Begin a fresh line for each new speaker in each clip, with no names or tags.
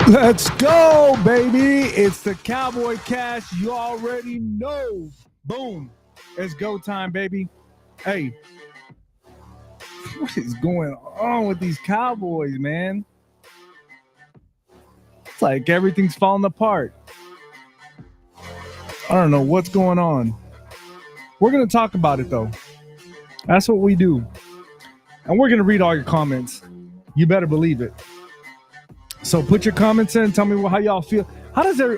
Let's go, baby. It's the Cowboy Cast. You already know. Boom. It's go time, baby. Hey, what is going on with these Cowboys, man? It's like everything's falling apart. I don't know what's going on. We're going to talk about it, though. That's what we do. And we're going to read all your comments. You better believe it. So put your comments in. Tell me how y'all feel.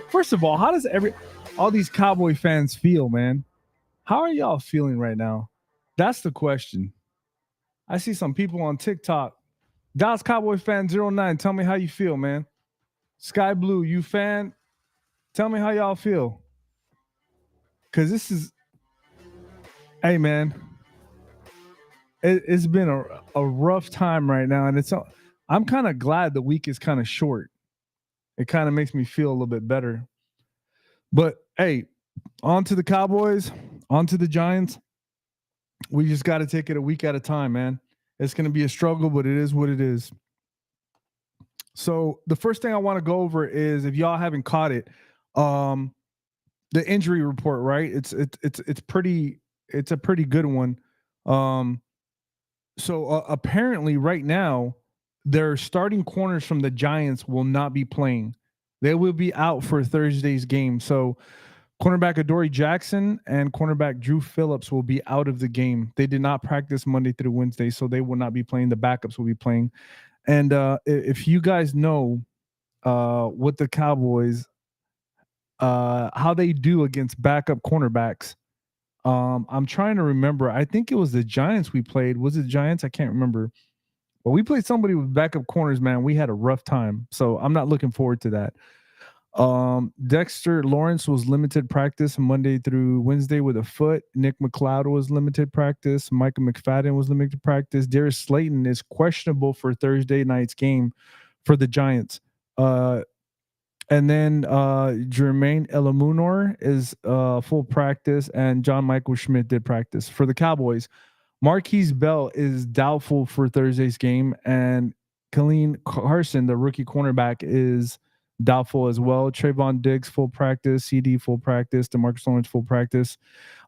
First of all, how does all these Cowboy fans feel, man? How are y'all feeling right now? That's the question. I see some people on TikTok. Dallas Cowboy fan 09. Tell me how you feel, man. Sky Blue, you fan? Tell me how y'all feel. Cause this is, hey man, it's been a rough time right now, and I'm kind of glad the week is kind of short. It kind of makes me feel a little bit better. But hey, on to the Cowboys, on to the Giants. We just got to take it a week at a time, man. It's going to be a struggle, but it is what it is. So the first thing I want to go over is, if y'all haven't caught it, the injury report, right? It's a pretty good one. So apparently right now, their starting corners from the Giants will not be playing. They will be out for Thursday's game. So cornerback Adoree Jackson and cornerback Drew Phillips will be out of the game. They did not practice Monday through Wednesday, so they will not be playing. The backups will be playing. And if you guys know what the Cowboys, how they do against backup cornerbacks, I'm trying to remember. I think it was the Giants we played. Was it Giants? I can't remember. But we played somebody with backup corners, man. We had a rough time. So I'm not looking forward to that. Dexter Lawrence was limited practice Monday through Wednesday with a foot. Nick McLeod was limited practice. Micah McFadden was limited practice. Darius Slayton is questionable for Thursday night's game for the Giants. And then Jermaine Elamunor is full practice, and John Michael Schmidt did practice. For the Cowboys, Marquise Bell is doubtful for Thursday's game, and Khalil Carson, the rookie cornerback, is doubtful as well. Trayvon Diggs full practice, CD full practice, DeMarcus Lawrence full practice,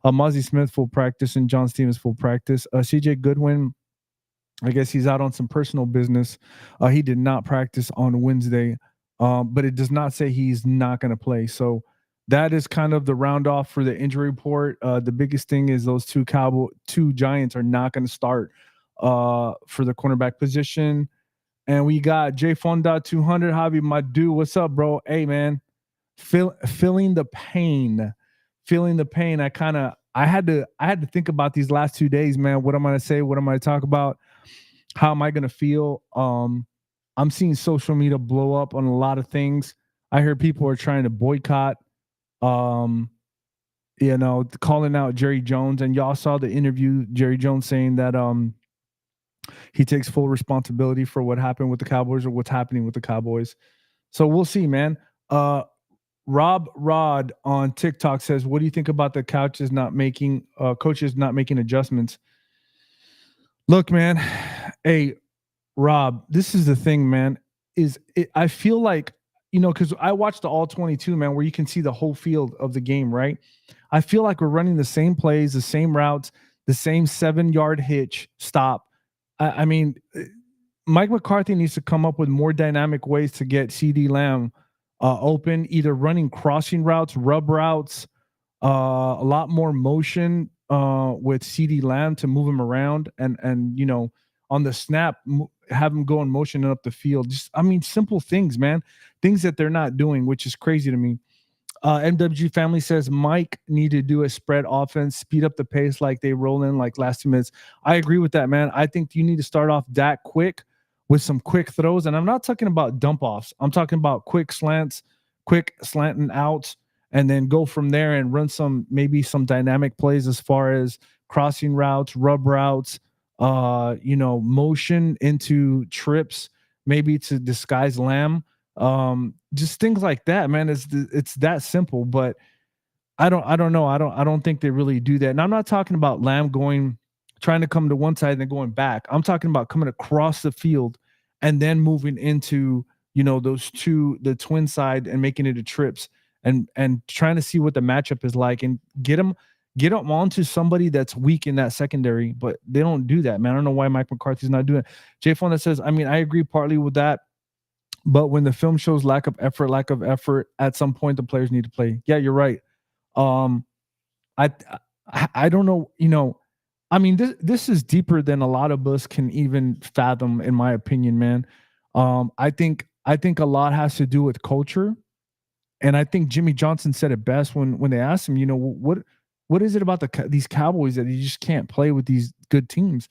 Mozzie Smith full practice, and John Stevens full practice. CJ Goodwin, I guess he's out on some personal business. He did not practice on Wednesday, but it does not say he's not going to play. So that is kind of the round off for the injury report. The biggest thing is those two Giants are not going to start for the cornerback position. And we got J Fonda 200. Javi, my dude, what's up, bro? Hey, man, feeling the pain. I had to think about these last 2 days, man. What am I going to say? What am I going to talk about? How am I going to feel? I'm seeing social media blow up on a lot of things. I heard people are trying to boycott, calling out Jerry Jones. And y'all saw the interview, Jerry Jones saying that he takes full responsibility for what happened with the Cowboys, or what's happening with the Cowboys. So we'll see, man. Rob Rod on TikTok says, what do you think about the coaches not making adjustments? Look, man. Hey, Rob, this is the thing, man. I feel like, because I watched the all 22, man, where you can see the whole field of the game, right? I feel like we're running the same plays, the same routes, the same 7-yard hitch stop. I mean, Mike McCarthy needs to come up with more dynamic ways to get CD Lamb open, either running crossing routes, rub routes, a lot more motion with CD Lamb to move him around, and on the snap, have him go in motion and up the field. Simple things, man. Things that they're not doing, which is crazy to me. MWG family says Mike need to do a spread offense, speed up the pace like they roll in like last 2 minutes. I agree with that, man. I think you need to start off Dak quick with some quick throws. And I'm not talking about dump offs. I'm talking about quick slants, quick slanting outs, and then go from there and run maybe some dynamic plays as far as crossing routes, rub routes, motion into trips, maybe to disguise Lamb. Just things like that, man. It's that simple, but I don't know. I don't think they really do that. And I'm not talking about Lamb trying to come to one side and then going back. I'm talking about coming across the field and then moving into the twin side and making it a trips and trying to see what the matchup is like and get them onto somebody that's weak in that secondary, but they don't do that, man. I don't know why Mike McCarthy's not doing it. Jay Fonda says, I mean, I agree partly with that, but when the film shows lack of effort, at some point the players need to play. Yeah, you're right. Um, I I don't know, I mean, this is deeper than a lot of us can even fathom, in my opinion, man. I think a lot has to do with culture, and I think Jimmy Johnson said it best when they asked him, what is it about these Cowboys that you just can't play with these good teams?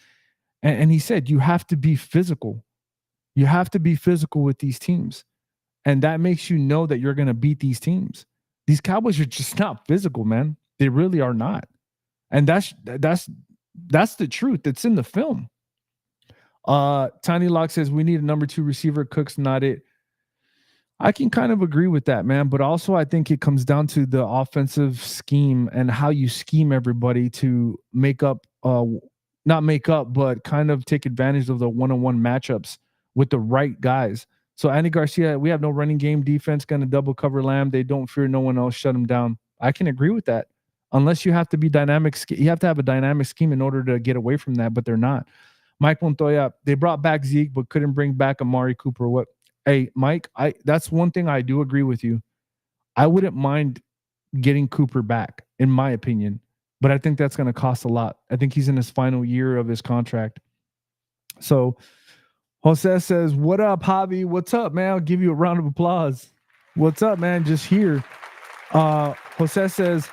And he said, you have to be physical. You have to be physical with these teams, and that makes you know that you're going to beat these teams. These Cowboys are just not physical, man. They really are not, and that's the truth. It's in the film. Tiny Lock says we need a number 2 receiver. Cook's not it. I can kind of agree with that, man. But also, I think it comes down to the offensive scheme and how you scheme everybody to make up, not make up, but kind of take advantage of the one-on-one matchups with the right guys. So Andy Garcia, we have no running game, defense going to double cover Lamb. They don't fear no one else. Shut them down. I can agree with that. Unless you have to be dynamic, you have to have a dynamic scheme in order to get away from that, but they're not. Mike Montoya, they brought back Zeke, but couldn't bring back Amari Cooper. What? Hey, Mike, that's one thing I do agree with you. I wouldn't mind getting Cooper back, in my opinion, but I think that's going to cost a lot. I think he's in his final year of his contract. So Jose says, "What up, Javi? What's up, man? I'll give you a round of applause. What's up, man? Just here." Jose says,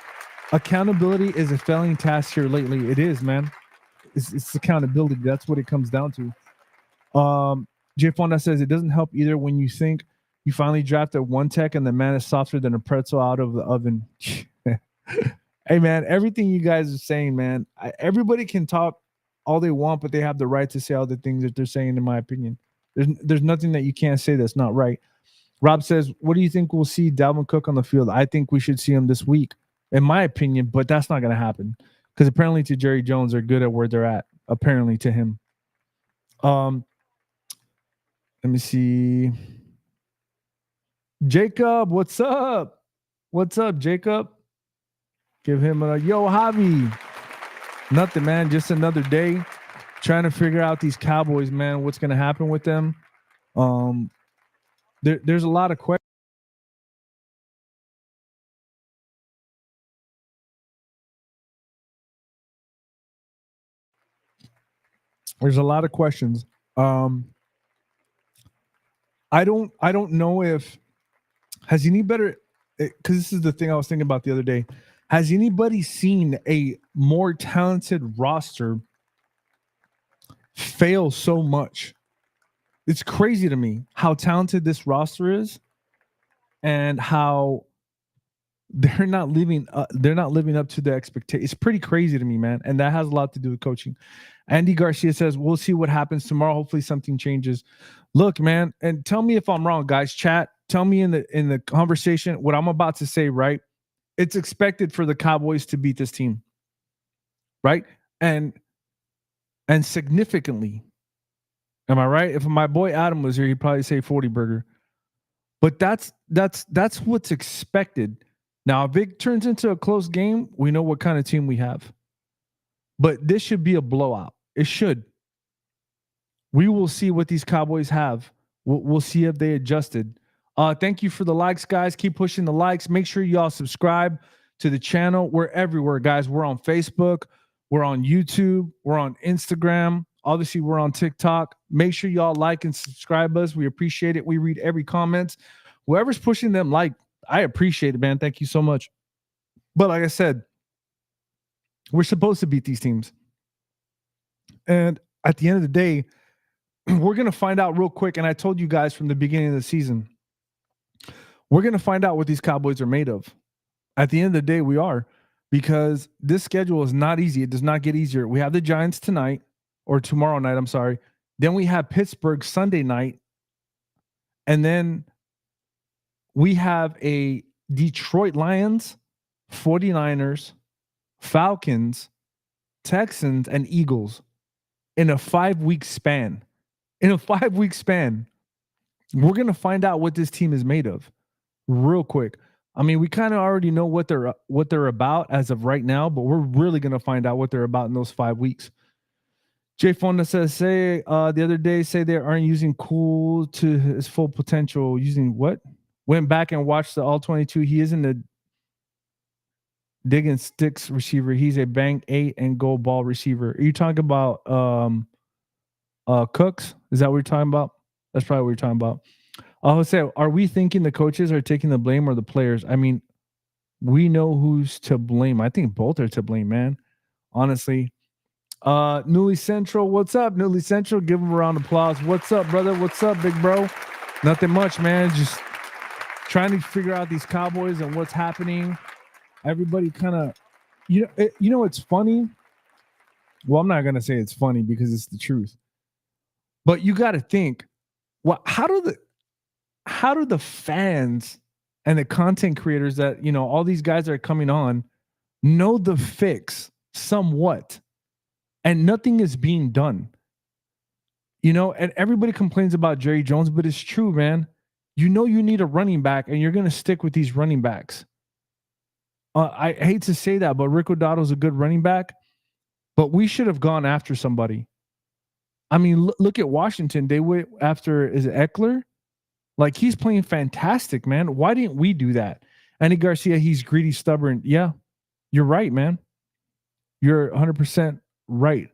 "Accountability is a failing task here lately." It is, man. It's accountability. That's what it comes down to. Jay Fonda says it doesn't help either when you think you finally drafted one tech and the man is softer than a pretzel out of the oven. Hey, man, everything you guys are saying, man, everybody can talk all they want, but they have the right to say all the things that they're saying, in my opinion. There's nothing that you can't say that's not right. Rob says, what do you think we'll see Dalvin Cook on the field? I think we should see him this week, in my opinion, but that's not going to happen because apparently to Jerry Jones, they're good at where they're at, apparently to him. Let me see. Jacob, what's up? What's up, Jacob? Give him a yo, Javi. Nothing, man. Just another day trying to figure out these Cowboys, man. What's going to happen with them? There's a lot of questions. There's a lot of questions. I don't know if has any better, because this is the thing I was thinking about the other day. Has anybody seen a more talented roster fail so much? It's crazy to me how talented this roster is and how they're not living up to the expectation. It's pretty crazy to me, man. And that has a lot to do with coaching. Andy Garcia says, we'll see what happens tomorrow. Hopefully something changes. Look, man, and tell me if I'm wrong, guys. Chat, tell me in the conversation what I'm about to say, right? It's expected for the Cowboys to beat this team, right? And significantly. Am I right? If my boy Adam was here, he'd probably say 40 burger. But that's what's expected. Now, if it turns into a close game, we know what kind of team we have. But this should be a blowout. It should. We will see what these Cowboys have. We'll see if they adjusted. Thank you for the likes, guys. Keep pushing the likes. Make sure y'all subscribe to the channel. We're everywhere, guys. We're on Facebook. We're on YouTube. We're on Instagram. Obviously, we're on TikTok. Make sure y'all like and subscribe us. We appreciate it. We read every comment. Whoever's pushing them, I appreciate it, man. Thank you so much. But like I said, we're supposed to beat these teams. And at the end of the day, we're going to find out real quick. And I told you guys from the beginning of the season, we're going to find out what these Cowboys are made of. At the end of the day, we are, because this schedule is not easy. It does not get easier. We have the Giants tonight, or tomorrow night. I'm sorry. Then we have Pittsburgh Sunday night. And then we have a Detroit Lions, 49ers, Falcons, Texans, and Eagles in a 5-week span. We're going to find out what this team is made of real quick. I mean, we kind of already know what they're about as of right now, but we're really going to find out what they're about in those 5 weeks. Jay Fonda says, the other day, say they aren't using Cool to his full potential. Using what? Went back and watched the all 22. He isn't a digging sticks receiver. He's a bang 8 and goal ball receiver. Are you talking about Cooks? Is that what you're talking about? That's probably what you're talking about. Jose, are we thinking the coaches are taking the blame or the players? I mean, we know who's to blame. I think both are to blame, man. Honestly. Newly Central, what's up? Newly Central, give him a round of applause. What's up, brother? What's up, big bro? Nothing much, man. Just trying to figure out these Cowboys and what's happening. Everybody kind of, it's funny. Well, I'm not gonna say it's funny because it's the truth, but you got to think, how do the fans and the content creators that all these guys that are coming on know the fix somewhat, and nothing is being done? And everybody complains about Jerry Jones, but it's true, man. You need a running back, and you're going to stick with these running backs. I hate to say that, but Rick O'Donnell's a good running back, but we should have gone after somebody. I mean, look at Washington. They went after, is it Eckler? Like, he's playing fantastic, man. Why didn't we do that? Andy Garcia, he's greedy, stubborn. Yeah, you're right, man. You're 100% right.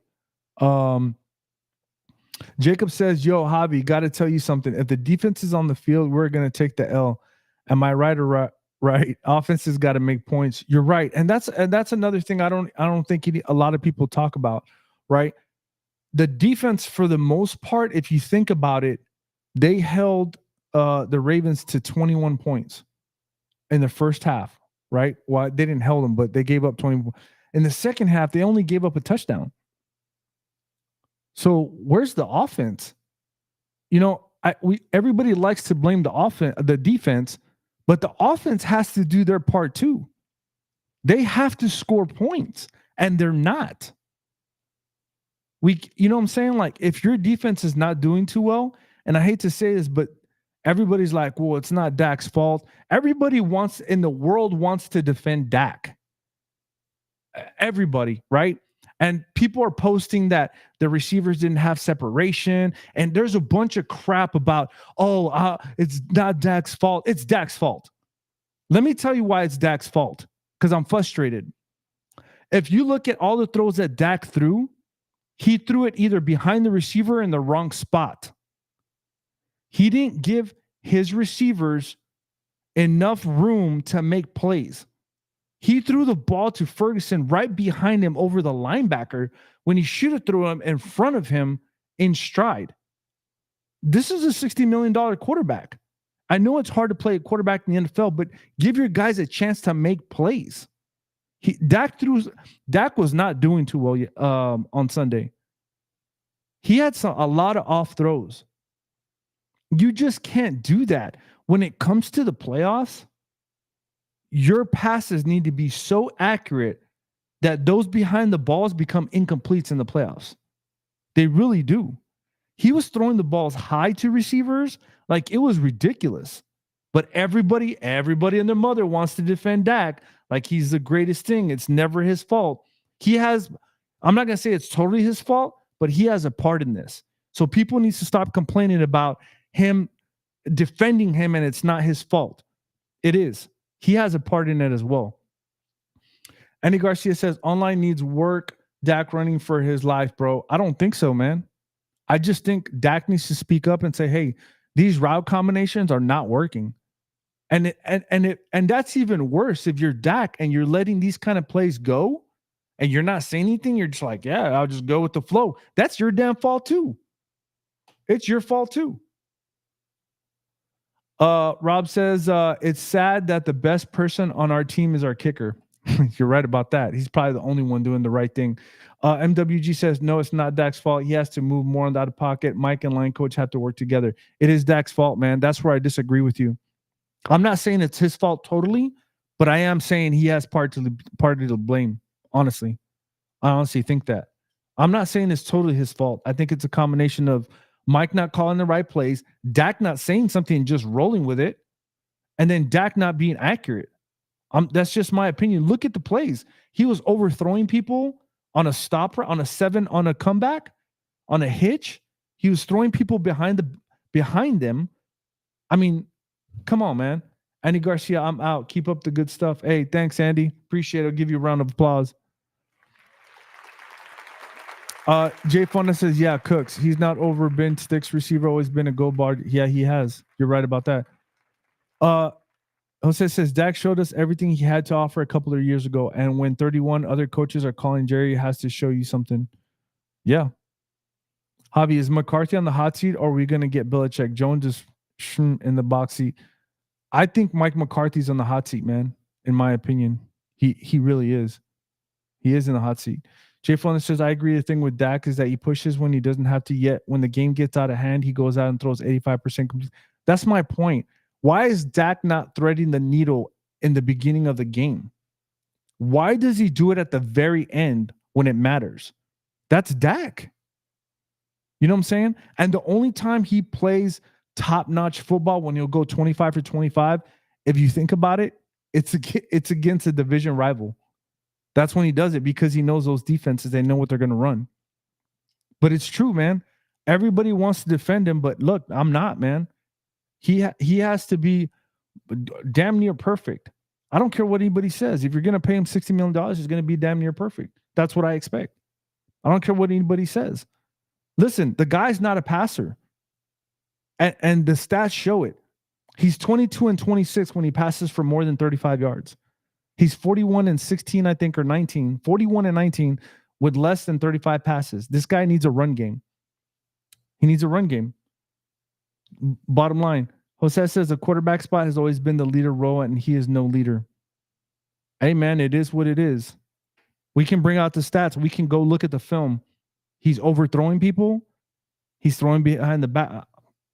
Jacob says, yo, Javi, got to tell you something. If the defense is on the field, we're going to take the L. Am I right or right? Offense has got to make points. You're right. And that's another thing I don't think a lot of people talk about, right? The defense, for the most part, if you think about it, they held the Ravens to 21 points in the first half, right? Well, they didn't hold them, but they gave up 20. In the second half, they only gave up a touchdown. So where's the offense? Everybody likes to blame the defense, but the offense has to do their part too. They have to score points, and they're not. You know what I'm saying? Like, if your defense is not doing too well, and I hate to say this, but everybody's like, well, it's not Dak's fault. Everybody in the world wants to defend Dak. Everybody, right? And people are posting that the receivers didn't have separation. And there's a bunch of crap about, it's not Dak's fault. It's Dak's fault. Let me tell you why it's Dak's fault, because I'm frustrated. If you look at all the throws that Dak threw, he threw it either behind the receiver in the wrong spot. He didn't give his receivers enough room to make plays. He threw the ball to Ferguson right behind him over the linebacker when he should have thrown him in front of him in stride. This is a $60 million quarterback. I know it's hard to play a quarterback in the NFL, but give your guys a chance to make plays. Dak was not doing too well on Sunday. He had a lot of off throws. You just can't do that. When it comes to the playoffs, your passes need to be so accurate that those behind the balls become incompletes in the playoffs. They really do. He was throwing the balls high to receivers like it was ridiculous. But everybody and their mother wants to defend Dak like he's the greatest thing. It's never his fault. I'm not going to say it's totally his fault, but he has a part in this. So people need to stop complaining about him defending him, and it's not his fault. It is. He has a part in it as well. Andy Garcia says, online needs work. Dak running for his life, bro. I don't think so, man. I just think Dak needs to speak up and say, hey, these route combinations are not working. And that's even worse if you're Dak and you're letting these kind of plays go and you're not saying anything. You're just like, yeah, I'll just go with the flow. That's your damn fault too. It's your fault too. Rob says, it's sad that the best person on our team is our kicker. You're right about that. He's probably the only one doing the right thing. MWG says, no, it's not Dak's fault. He has to move more out of pocket. Mike and line coach have to work together. It is Dak's fault, man. That's where I disagree with you. I'm not saying it's his fault totally, but I am saying he has part to blame. Honestly, I honestly think that. I'm not saying it's totally his fault. I think it's a combination of Mike not calling the right plays, Dak not saying something and just rolling with it, and then Dak not being accurate. That's just my opinion. Look at the plays. He was overthrowing people on a stopper, on a 7, on a comeback, on a hitch. He was throwing people behind them. I mean, come on, man. Andy Garcia, I'm out. Keep up the good stuff. Hey, thanks, Andy. Appreciate it. I'll give you a round of applause. Jay Fonda says, yeah, Cooks. He's not over Ben Sticks receiver, always been a go bar. Yeah, he has. You're right about that. Jose says Dak showed us everything he had to offer a couple of years ago, and when 31 other coaches are calling, Jerry has to show you something. Yeah. Javi, is McCarthy on the hot seat, or are we going to get Belichick? Jones is in the box seat. I think Mike McCarthy's on the hot seat, man. In my opinion, he really is. He is in the hot seat. Jay Flynn says, I agree. The thing with Dak is that he pushes when he doesn't have to yet. When the game gets out of hand, he goes out and throws 85% complete. That's my point. Why is Dak not threading the needle in the beginning of the game? Why does he do it at the very end when it matters? That's Dak. You know what I'm saying? And the only time he plays top-notch football, when he'll go 25 for 25, if you think about it, it's against a division rival. That's when he does it, because he knows those defenses. They know what they're going to run. But it's true, man. Everybody wants to defend him, but look, I'm not, man. He has to be damn near perfect. I don't care what anybody says. If you're going to pay him $60 million, he's going to be damn near perfect. That's what I expect. I don't care what anybody says. Listen, the guy's not a passer. And the stats show it. He's 22 and 26 when he passes for more than 35 yards. He's 41 and 16, I think, or 19. 41 and 19 with less than 35 passes. This guy needs a run game. He needs a run game. Bottom line, Jose says the quarterback spot has always been the leader role, and he is no leader. Hey, man, it is what it is. We can bring out the stats. We can go look at the film. He's overthrowing people. He's throwing behind the back.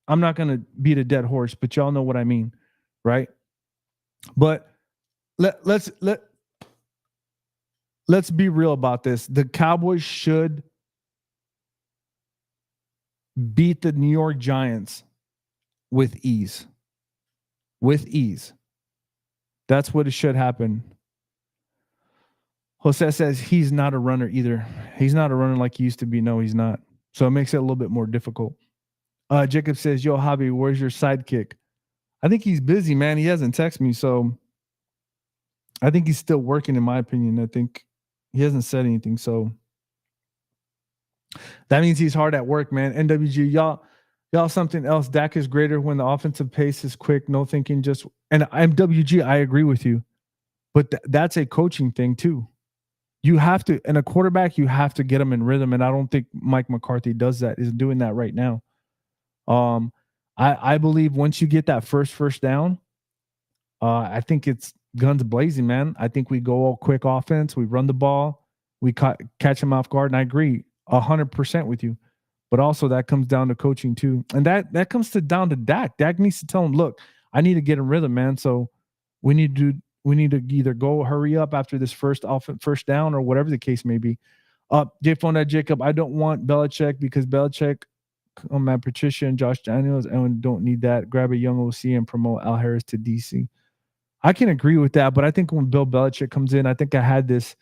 I'm not going to beat a dead horse, but y'all know what I mean, right? But let's be real about this. The Cowboys should beat the New York Giants with ease. With ease. That's what it should happen. Jose says he's not a runner either. He's not a runner like he used to be. No, he's not. So it makes it a little bit more difficult. Jacob says, yo, Javi, where's your sidekick? I think he's busy, man. He hasn't texted me, so I think he's still working, in my opinion. I think he hasn't said anything, so that means he's hard at work, man. NWG, y'all something else. Dak is greater when the offensive pace is quick, no thinking, just – and MWG, I agree with you. But that's a coaching thing too. You have to – and a quarterback, you have to get him in rhythm, and I don't think Mike McCarthy does that, is doing that right now. I believe once you get that first down, I think it's guns blazing, man. I think we go all quick offense. We run the ball. We catch him off guard. And I agree 100% with you. But also that comes down to coaching too. And that comes down to Dak. Dak needs to tell him, look, I need to get in rhythm, man. So we need to either go hurry up after this first down or whatever the case may be. J Phone Jacob, I don't want Belichick because Belichick Matt Patricia and Josh Daniels, and don't need that. Grab a young OC and promote Al Harris to DC. I can agree with that, but I think when Bill Belichick comes in, I think I had this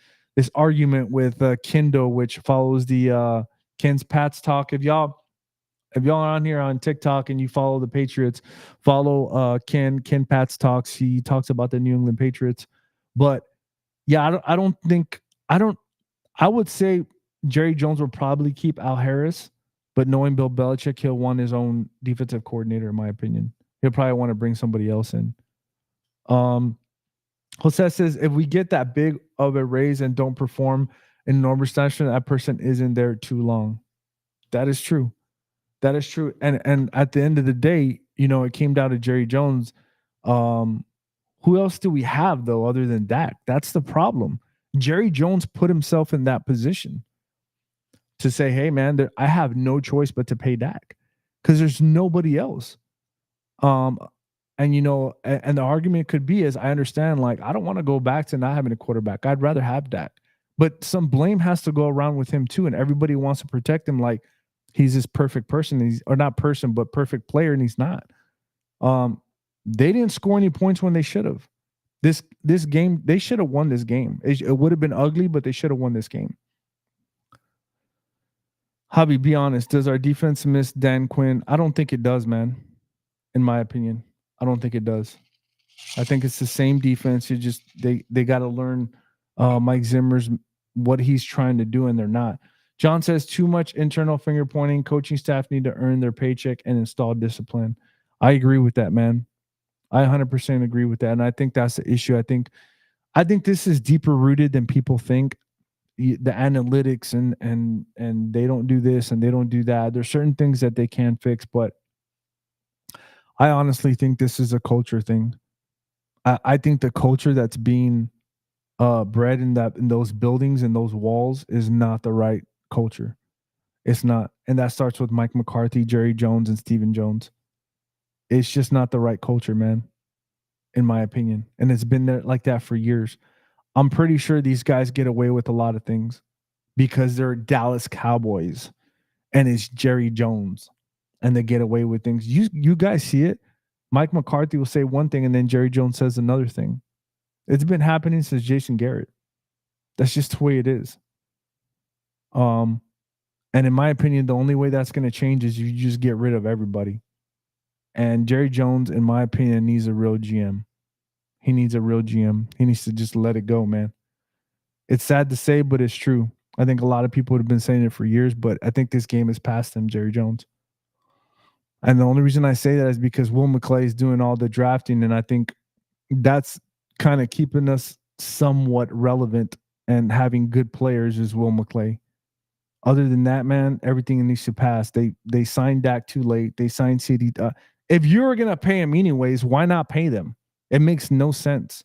argument with Kendo, which follows the Ken's Pats talk. If y'all are on here on TikTok and you follow the Patriots, follow Ken Pats talks. He talks about the New England Patriots. But yeah, I would say Jerry Jones will probably keep Al Harris. But knowing Bill Belichick, he'll want his own defensive coordinator, in my opinion. He'll probably want to bring somebody else in. Jose says, if we get that big of a raise and don't perform in normal session, that person isn't there too long. That is true. That is true. And at the end of the day, it came down to Jerry Jones. Who else do we have, though, other than Dak? That's the problem. Jerry Jones put himself in that position to say, hey, man, I have no choice but to pay Dak because there's nobody else. And the argument could be is I understand, like, I don't want to go back to not having a quarterback. I'd rather have Dak. But some blame has to go around with him too, and everybody wants to protect him. Like, he's this perfect person. He's or not person, but perfect player, and he's not. Um, they didn't score any points when they should have. This game, they should have won this game. It would have been ugly, but they should have won this game. Javi, be honest. Does our defense miss Dan Quinn? I don't think it does, man. In my opinion, I don't think it does. I think it's the same defense. You just they got to learn Mike Zimmer's what he's trying to do, and they're not. John says too much internal finger pointing. Coaching staff need to earn their paycheck and install discipline. I agree with that, man. I 100% agree with that, and I think that's the issue. I think this is deeper rooted than people think. The analytics and they don't do this and they don't do that. There's certain things that they can fix, but I honestly think this is a culture thing. I think the culture that's being bred in those buildings and those walls is not the right culture. It's not, and that starts with Mike McCarthy, Jerry Jones, and Stephen Jones. It's just not the right culture, man, in my opinion. And it's been there like that for years. I'm pretty sure these guys get away with a lot of things because they're Dallas Cowboys and it's Jerry Jones and they get away with things. You guys see it. Mike McCarthy will say one thing and then Jerry Jones says another thing. It's been happening since Jason Garrett. That's just the way it is. And in my opinion, the only way that's going to change is you just get rid of everybody. And Jerry Jones, in my opinion, needs a real GM. He needs a real GM. He needs to just let it go, man. It's sad to say, but it's true. I think a lot of people have been saying it for years, but I think this game is past him, Jerry Jones. And the only reason I say that is because Will McClay is doing all the drafting, and I think that's kind of keeping us somewhat relevant and having good players is Will McClay. Other than that, man, everything needs to pass. They signed Dak too late. They signed CD. If you're gonna pay him anyways, why not pay them? It makes no sense.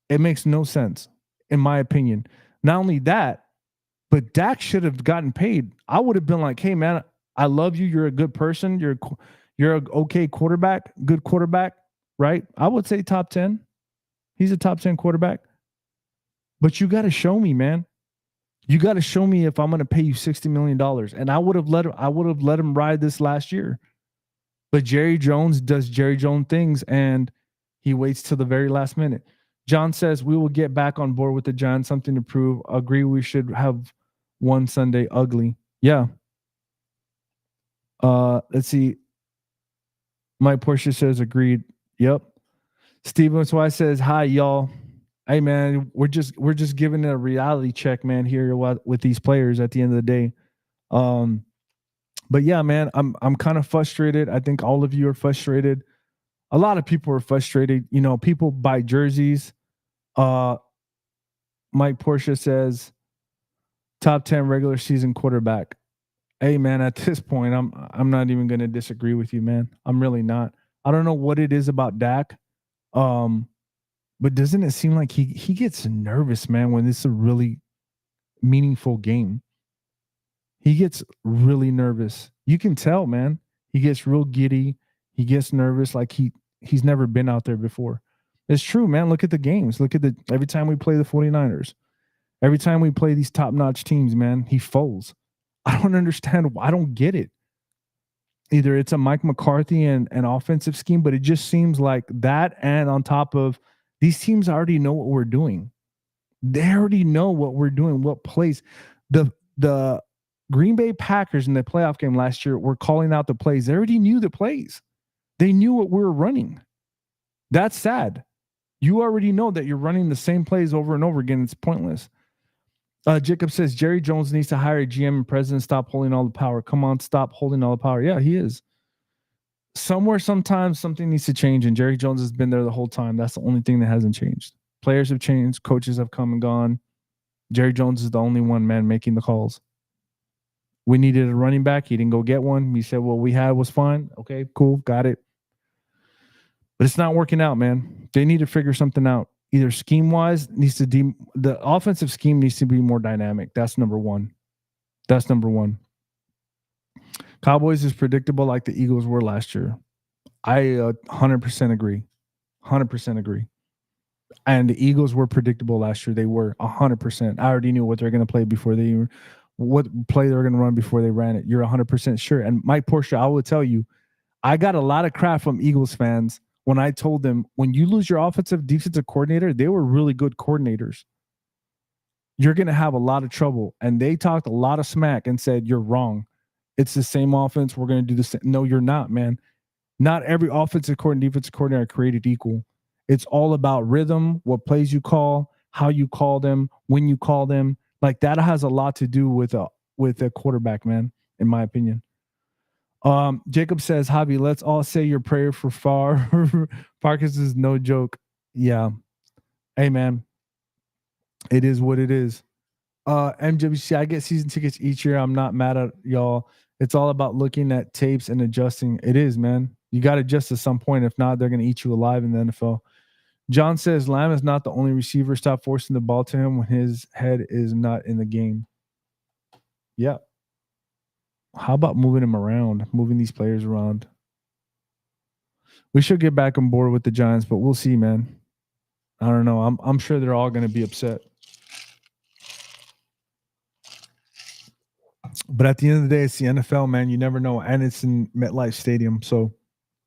It makes no sense, in my opinion. Not only that, but Dak should have gotten paid. I would have been like, "Hey, man, I love you. You're a good person. You're an okay quarterback, good quarterback, right? I would say top 10. He's a top 10 quarterback. But you got to show me, man. You got to show me if I'm going to pay you $60 million. And I would have let him ride this last year. But Jerry Jones does Jerry Jones things, and he waits till the very last minute. John says, we will get back on board with the Giants, something to prove. Agree we should have one Sunday ugly. Yeah. Let's see. Mike Porsche says, agreed. Yep. Steven Swy says, hi, y'all. Hey, man, we're just giving a reality check, man, here with these players at the end of the day. But yeah, man, I'm kind of frustrated. I think all of you are frustrated. A lot of people are frustrated. You know, people buy jerseys. Mike Porsche says, top 10 regular season quarterback. Hey, man, at this point, I'm not even going to disagree with you, man. I'm really not. I don't know what it is about Dak. But doesn't it seem like he gets nervous, man, when it's a really meaningful game? He gets really nervous. You can tell, man. He gets real giddy. He gets nervous like he's never been out there before. It's true, man. Look at the games. Look at every time we play the 49ers. Every time we play these top-notch teams, man, he folds. I don't understand. I don't get it. Either it's a Mike McCarthy and an offensive scheme, but it just seems like that, and on top of these teams already know what we're doing. They already know what we're doing, what plays. The Green Bay Packers in the playoff game last year were calling out the plays. They already knew the plays. They knew what we were running. That's sad. You already know that you're running the same plays over and over again. It's pointless. Jacob says, Jerry Jones needs to hire a GM and president, stop holding all the power. Come on, stop holding all the power. Yeah, he is. Somewhere, sometimes something needs to change, and Jerry Jones has been there the whole time. That's the only thing that hasn't changed. Players have changed. Coaches have come and gone. Jerry Jones is the only one, man, making the calls. We needed a running back. He didn't go get one. He said, what we had was fine. Okay, cool. Got it. But it's not working out, man. They need to figure something out. Either scheme-wise, the offensive scheme needs to be more dynamic. That's number one. Cowboys is predictable like the Eagles were last year. I 100% agree. 100% agree. And the Eagles were predictable last year. They were 100%. I already knew what they're going to play before they what play they're going to run before they ran it. You're 100% sure. And Mike Porsche, I will tell you, I got a lot of crap from Eagles fans when I told them, when you lose your offensive defensive coordinator, they were really good coordinators. You're going to have a lot of trouble. And they talked a lot of smack and said, you're wrong. It's the same offense. We're going to do the same. No, you're not, man. Not every offensive coordinator, defensive coordinator are created equal. It's all about rhythm, what plays you call, how you call them, when you call them. Like that has a lot to do with a quarterback, man, in my opinion. Jacob says, Javi, let's all say your prayer for Far. Farkas is no joke. Yeah. Hey, man. It is what it is. MWC, I get season tickets each year. I'm not mad at y'all. It's all about looking at tapes and adjusting. It is, man. You got to adjust at some point. If not, they're going to eat you alive in the NFL. John says Lamb is not the only receiver. Stop forcing the ball to him when his head is not in the game. Yeah. How about moving him around, moving these players around? We should get back on board with the Giants, but we'll see, man. I don't know. I'm sure they're all going to be upset. But at the end of the day, it's the NFL, man. You never know. And it's in MetLife Stadium. So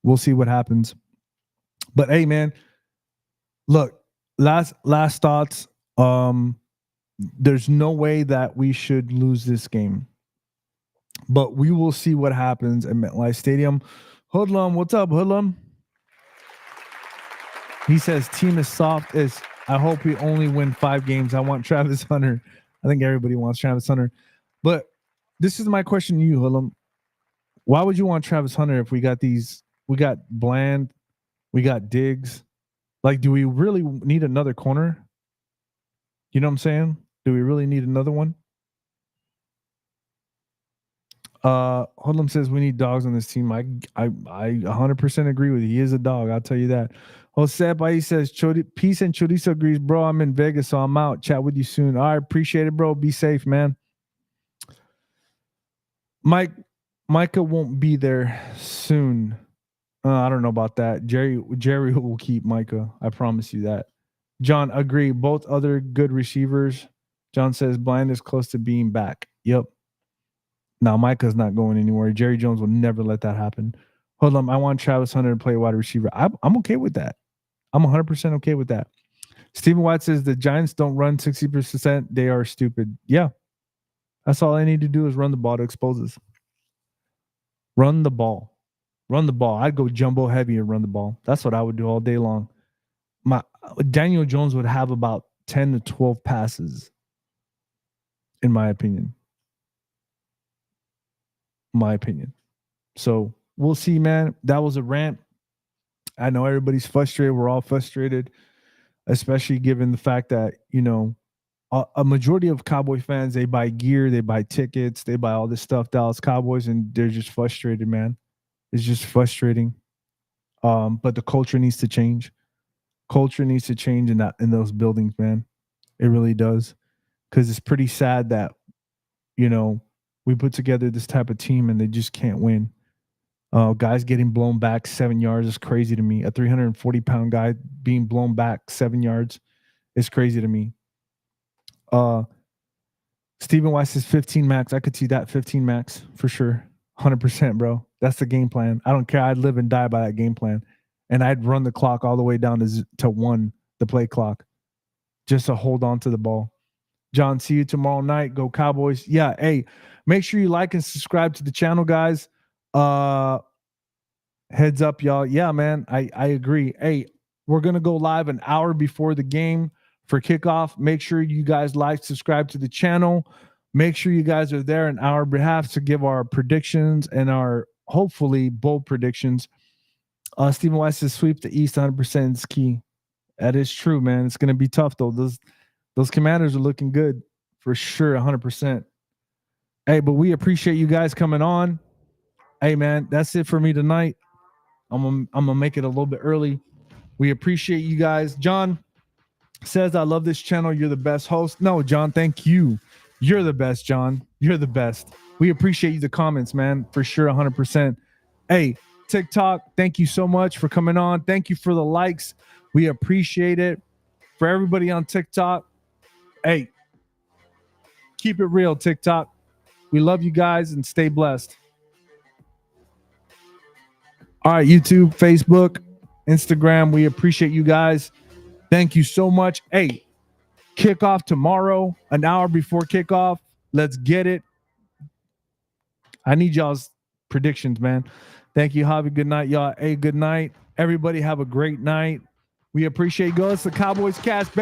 we'll see what happens. But hey, man, look, last thoughts. There's no way that we should lose this game. But we will see what happens at MetLife Stadium. Hoodlum, what's up, Hoodlum? He says team is soft as I hope we only win 5 games. I want Travis Hunter. I think everybody wants Travis Hunter. But this is my question to you, Hoodlum. Why would you want Travis Hunter if we got Bland, we got Diggs? Like, do we really need another corner? You know what I'm saying? Do we really need another one? Hoodlum says we need dogs on this team. I 100% agree with you. He is a dog. I'll tell you that. Jose says peace and Chorizo agrees, bro. I'm in Vegas, so I'm out. Chat with you soon. All right, appreciate it, bro. Be safe, man. Micah won't be there soon. I don't know about that. Jerry will keep Micah. I promise you that. John, agree. Both other good receivers. John says Bland is close to being back. Yep. Now Micah's not going anywhere. Jerry Jones will never let that happen. Hold on. I want Travis Hunter to play wide receiver. I'm okay with that. I'm 100% okay with that. Stephen White says the Giants don't run 60%. They are stupid. Yeah. That's all I need to do is run the ball to expose us. Run the ball. Run the ball. I'd go jumbo heavy and run the ball. That's what I would do all day long. Daniel Jones would have about 10 to 12 passes, in my opinion. So we'll see, man. That was a rant. I know everybody's frustrated. We're all frustrated, especially given the fact that, you know, a majority of Cowboy fans, they buy gear, they buy tickets, they buy all this stuff, Dallas Cowboys, and they're just frustrated, man. It's just frustrating. But the culture needs to change. Culture needs to change in those buildings, man. It really does. Because it's pretty sad that, you know, we put together this type of team and they just can't win. Guys getting blown back 7 yards is crazy to me. A 340-pound guy being blown back 7 yards is crazy to me. Stephen Weiss is 15 max. I could see that 15 max for sure. 100%, bro. That's the game plan. I don't care. I'd live and die by that game plan. And I'd run the clock all the way down to 1, the play clock, just to hold on to the ball. John, see you tomorrow night. Go Cowboys. Yeah, hey, make sure you like and subscribe to the channel, guys. Heads up, y'all. Yeah, man, I agree. Hey, we're going to go live an hour before the game for kickoff. Make sure you guys like, subscribe to the channel. Make sure you guys are there on our behalf to give our predictions and our hopefully bold predictions. Stephen Weiss says sweep the East 100% is key. That is true, man. It's going to be tough, though. Those Commanders are looking good for sure, 100%. Hey, but we appreciate you guys coming on. Hey, man, that's it for me tonight. I'm gonna make it a little bit early. We appreciate you guys. John says, I love this channel. You're the best host. No, John, thank you. You're the best, John. You're the best. We appreciate you, the comments, man, for sure, 100%. Hey, TikTok, thank you so much for coming on. Thank you for the likes. We appreciate it. For everybody on TikTok, hey, keep it real, TikTok. We love you guys and stay blessed. All right, YouTube, Facebook, Instagram. We appreciate you guys. Thank you so much. Hey, kickoff tomorrow, an hour before kickoff. Let's get it. I need y'all's predictions, man. Thank you, Javi. Good night, y'all. Hey, good night. Everybody have a great night. We appreciate you. It's the Cowboys Cast, baby.